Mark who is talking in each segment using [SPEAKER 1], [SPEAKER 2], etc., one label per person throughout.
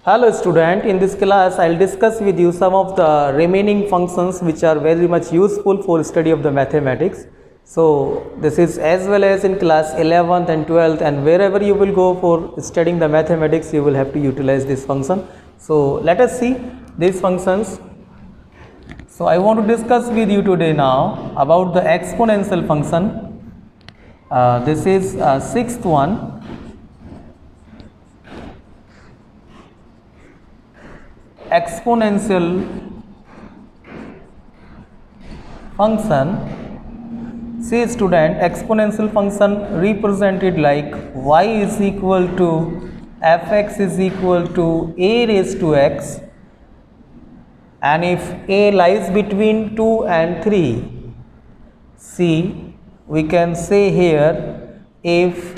[SPEAKER 1] Hello student, in this class I will discuss with you some of the remaining functions which are very much useful for study of the mathematics. So this is as well as in class 11th and 12th, and wherever you will go for studying the mathematics you will have to utilize this function. So let us see these functions. So I want to discuss with you today now about the exponential function. This is sixth one. Exponential function. See student, exponential function represented like y is equal to fx is equal to a raised to x, and if a lies between 2 and 3, see we can say here, if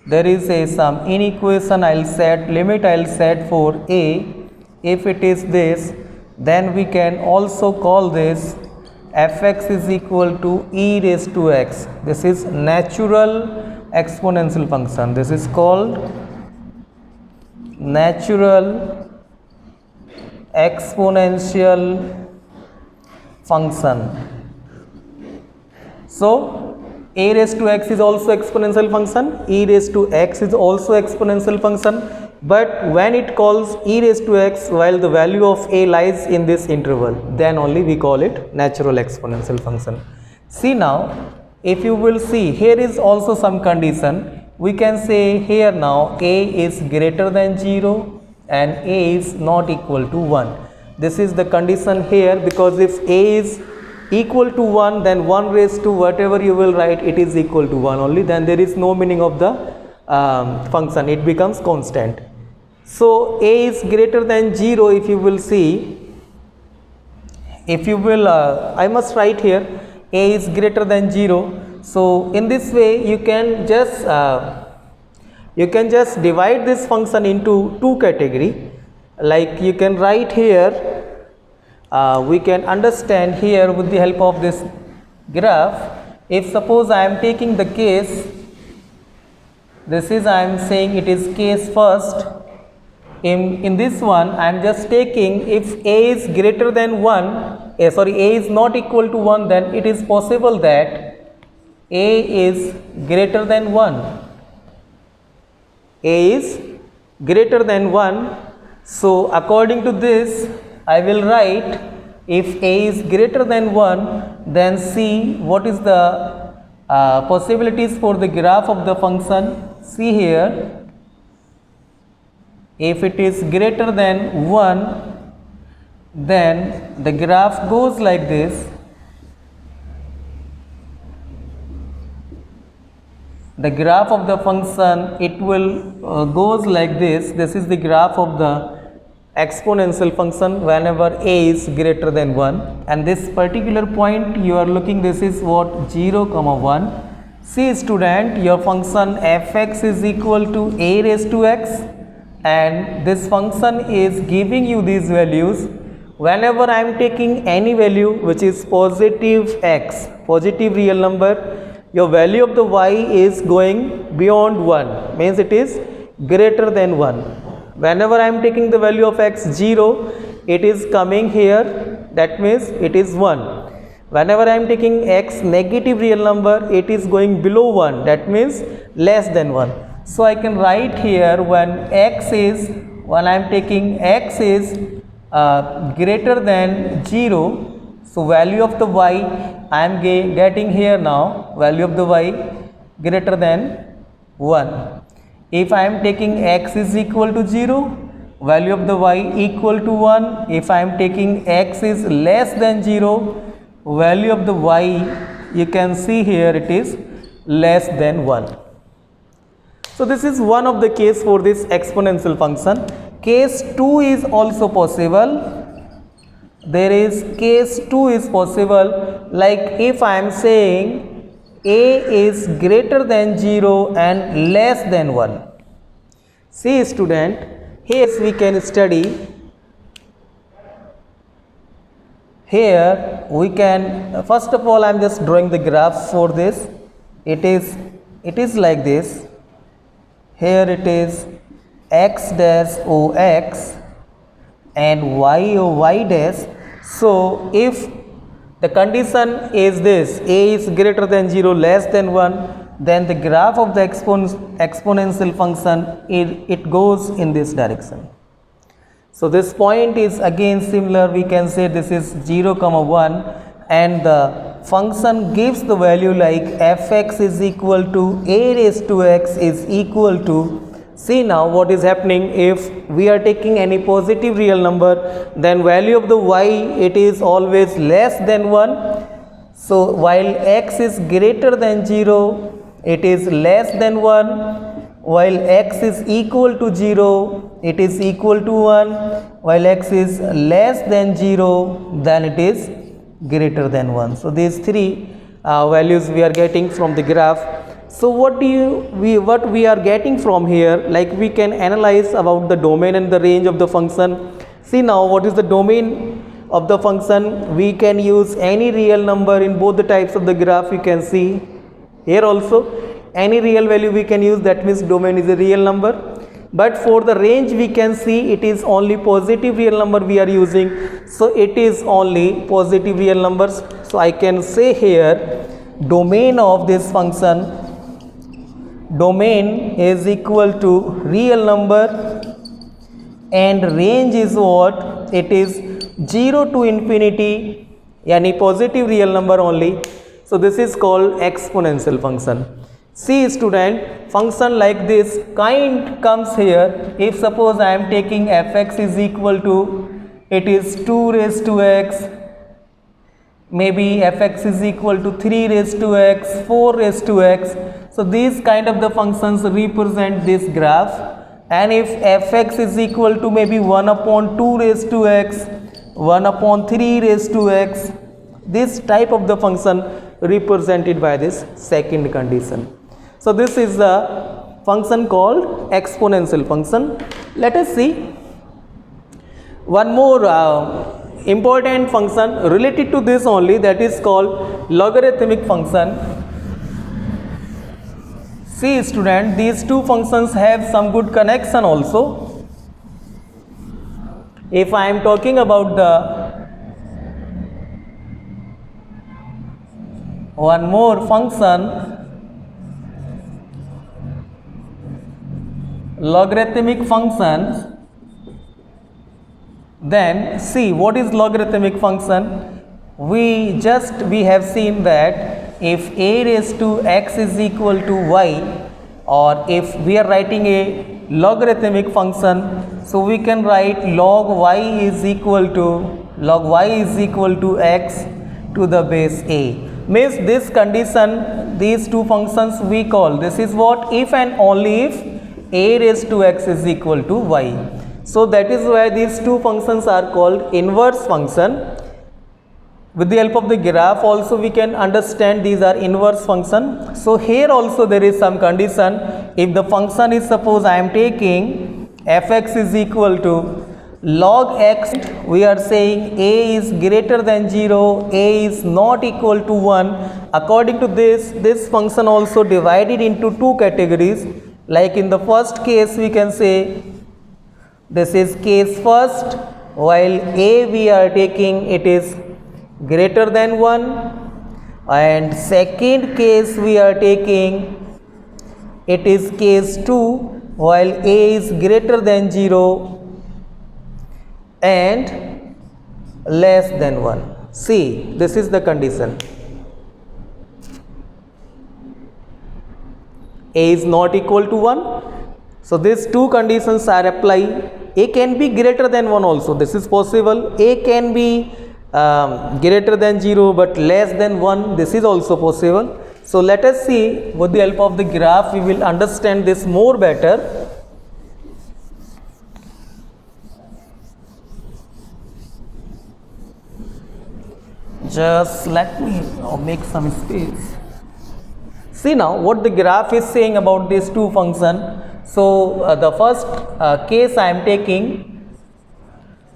[SPEAKER 1] there is some inequation, I'll set limit, I'll set for a. If it is this, then we can also call this fx is equal to e raised to x. This is natural exponential function. This is called natural exponential function. So a raised to x is also exponential function, e raised to x is also exponential function, but when it calls e raised to x while the value of a lies in this interval, then only we call it natural exponential function. See now, if you will see, here is also some condition. We can say here now a is greater than 0 and a is not equal to 1. This is the condition here, because if a is equal to 1, then 1 raised to whatever you will write, it is equal to 1 only, then there is no meaning of the function, it becomes constant. So a is greater than 0, if you will see, if you will I must write here a is greater than 0. So in this way you can just divide this function into two category. Like you can write here, we can understand here with the help of this graph. If suppose I am taking the case, this is I am saying it is case first. In this one I am just taking, if a is greater than 1, a is not equal to 1, then it is possible that a is greater than 1. A is greater than 1. So according to this I will write, if a is greater than 1, then see what is the possibilities for the graph of the function. See here, if it is greater than 1, then the graph goes like this. The graph of the function, it will goes like this. This is the graph of the exponential function whenever a is greater than 1, and this particular point you are looking, this is what, 0, 1. See student, your function fx is equal to a raised to x, and this function is giving you these values. Whenever I am taking any value which is positive x, positive real number, your value of the y is going beyond 1, means it is greater than 1. Whenever I am taking the value of x 0, it is coming here, that means it is 1. Whenever I am taking x negative real number, it is going below 1, that means less than 1. So I can write here, when I am taking x is greater than 0, so value of the y I am getting here now, value of the y greater than 1. If I am taking x is equal to 0, value of the y equal to 1. If I am taking x is less than 0, value of the y, you can see here, it is less than 1. So this is one of the case for this exponential function. Case 2 is also possible. There is case 2 is possible, like if I am saying a is greater than 0 and less than 1. See student, here we can study. Here we can, first of all I am just drawing the graph for this. It is like this. Here it is x dash ox and y o y dash. So if the condition is this, a is greater than 0 less than 1, then the graph of the exponential function it goes in this direction. So this point is again similar, we can say this is 0 comma 1 and the function gives the value like fx is equal to a raised to x is equal to, see now what is happening, if we are taking any positive real number then value of the y it is always less than 1. So while x is greater than 0 it is less than 1, while x is equal to 0 it is equal to 1, while x is less than 0 then it is greater than 1. So these three values we are getting from the graph. So what we are getting from here, like we can analyze about the domain and the range of the function. See now what is the domain of the function, we can use any real number in both the types of the graph. You can see here also any real value we can use, that means domain is a real number. But for the range we can see it is only positive real number we are using, so it is only positive real numbers. So I can say here domain of this function, domain is equal to real number and range is what, it is 0 to infinity, yani positive real number only. So this is called exponential function. See student, function like this kind comes here, if suppose I am taking fx is equal to, it is 2 raised to x, maybe fx is equal to 3 raised to x, 4 raised to x. So these kind of the functions represent this graph, and if fx is equal to maybe 1 upon 2 raised to x, 1 upon 3 raised to x, this type of the function represented by this second condition. So this is the function called exponential function. Let us see one more important function related to this only, that is called logarithmic function. See student, these two functions have some good connection also. If I am talking about the one more function, logarithmic function, then see what is logarithmic function. We have seen that if a raised to x is equal to y, or if we are writing a logarithmic function, so we can write log y is equal to x to the base a. Means this condition, these two functions we call, this is what, if and only if a raised to x is equal to y. So that is why these two functions are called inverse function. With the help of the graph also we can understand these are inverse function. So here also there is some condition. If the function is, suppose I am taking fx is equal to log x, we are saying a is greater than 0, a is not equal to 1. According to this function also divided into two categories. Like in the first case we can say this is case first, while a we are taking it is greater than 1, and second case we are taking it is case 2, while a is greater than 0 and less than 1. See, this is the condition. A is not equal to 1. So these two conditions are applied. A can be greater than 1 also, this is possible. A can be greater than 0 but less than 1, this is also possible. So let us see, with the help of the graph we will understand this more better. Just let me make some space. See now what the graph is saying about these two functions. So the first case I am taking,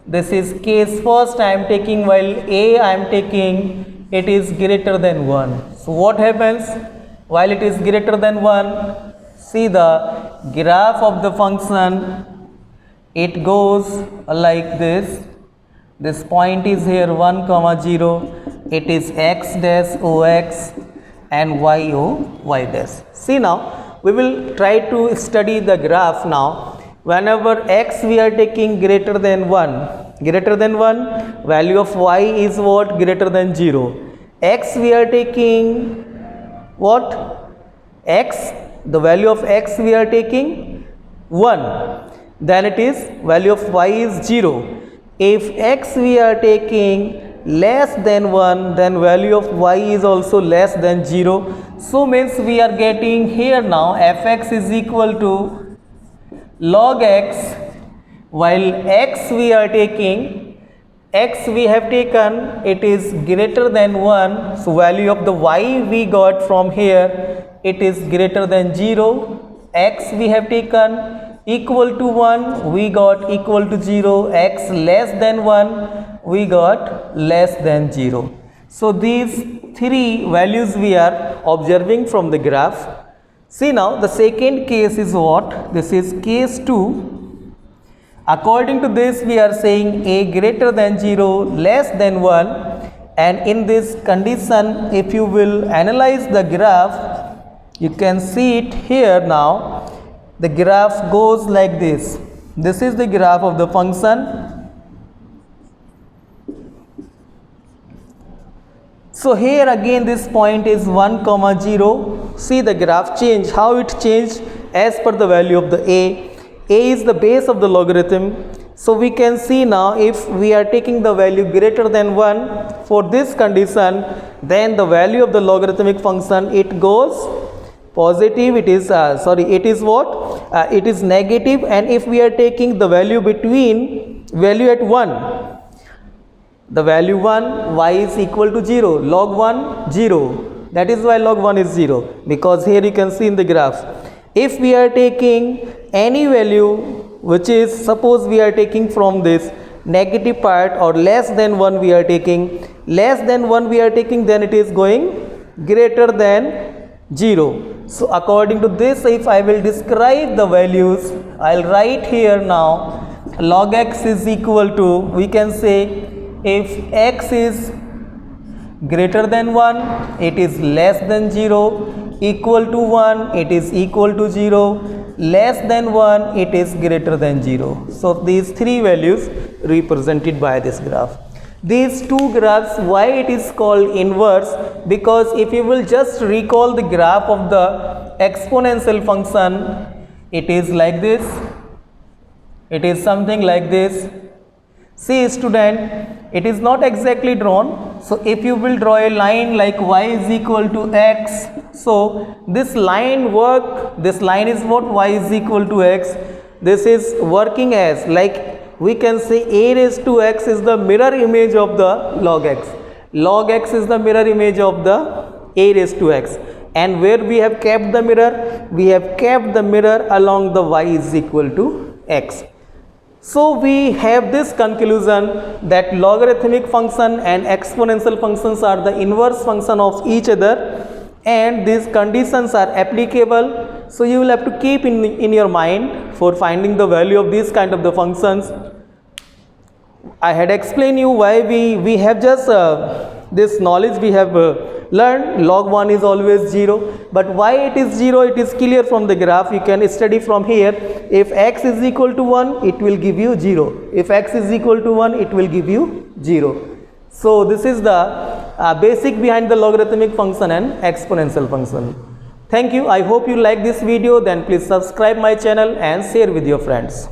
[SPEAKER 1] this is case first I am taking, while a I am taking it is greater than 1. So what happens while it is greater than 1? see the graph of the function, it goes like this. This point is here 1 comma 0, it is x dash ox and y o y dash. See now, we will try to study the graph now. Whenever x we are taking greater than 1, value of y is what? Greater than 0. X we are taking what? X, the value of x we are taking 1, then it is value of y is 0. If x we are taking less than 1, then value of y is also less than 0. So means we are getting here now fx is equal to log x, while x we are taking, x we have taken, it is greater than 1, so value of the y we got from here, it is greater than 0. X we have taken equal to 1, we got equal to 0. X less than 1, we got less than 0. So these three values we are observing from the graph. See now, the second case is what? This is case 2. According to this, we are saying a greater than 0, less than 1, and in this condition, if you will analyze the graph, you can see it here now. The graph goes like this. This is the graph of the function. So here again this point is 1 comma 0. See the graph change, how it changed as per the value of the a. A is the base of the logarithm. So we can see now, if we are taking the value greater than 1 for this condition, then the value of the logarithmic function, it goes positive, it is it is what? It is negative. And if we are taking the value between value at 1, the value 1, y is equal to 0, log 1 0, that is why log 1 is 0, because here you can see in the graph, if we are taking any value which is, suppose we are taking from this negative part, or less than 1 we are taking, then it is going greater than 0. So according to this, if I will describe the values, I'll write here now log x is equal to, we can say, if x is greater than 1, it is less than 0, equal to 1, it is equal to 0, less than 1, it is greater than 0. So these three values represented by this graph. These two graphs, why it is called inverse? Because if you will just recall the graph of the exponential function, it is like this, it is something like this. See student, it is not exactly drawn. So if you will draw a line like y is equal to x, so this line is what? Y is equal to x. This is working as, like, we can say a raised to x is the mirror image of the log x. Log x is the mirror image of the a raised to x. And where we have kept the mirror? We have kept the mirror along the y is equal to x. So we have this conclusion that logarithmic function and exponential functions are the inverse function of each other, and these conditions are applicable. So you will have to keep in your mind for finding the value of these kind of the functions. I had explained you why we have just this knowledge we have learned. Log 1 is always 0, but why it is 0, it is clear from the graph. You can study from here. If x is equal to 1, it will give you 0. If x is equal to 1, it will give you 0. So this is the basic behind the logarithmic function and exponential function. Thank you. I hope you like this video. Then please subscribe my channel and share with your friends.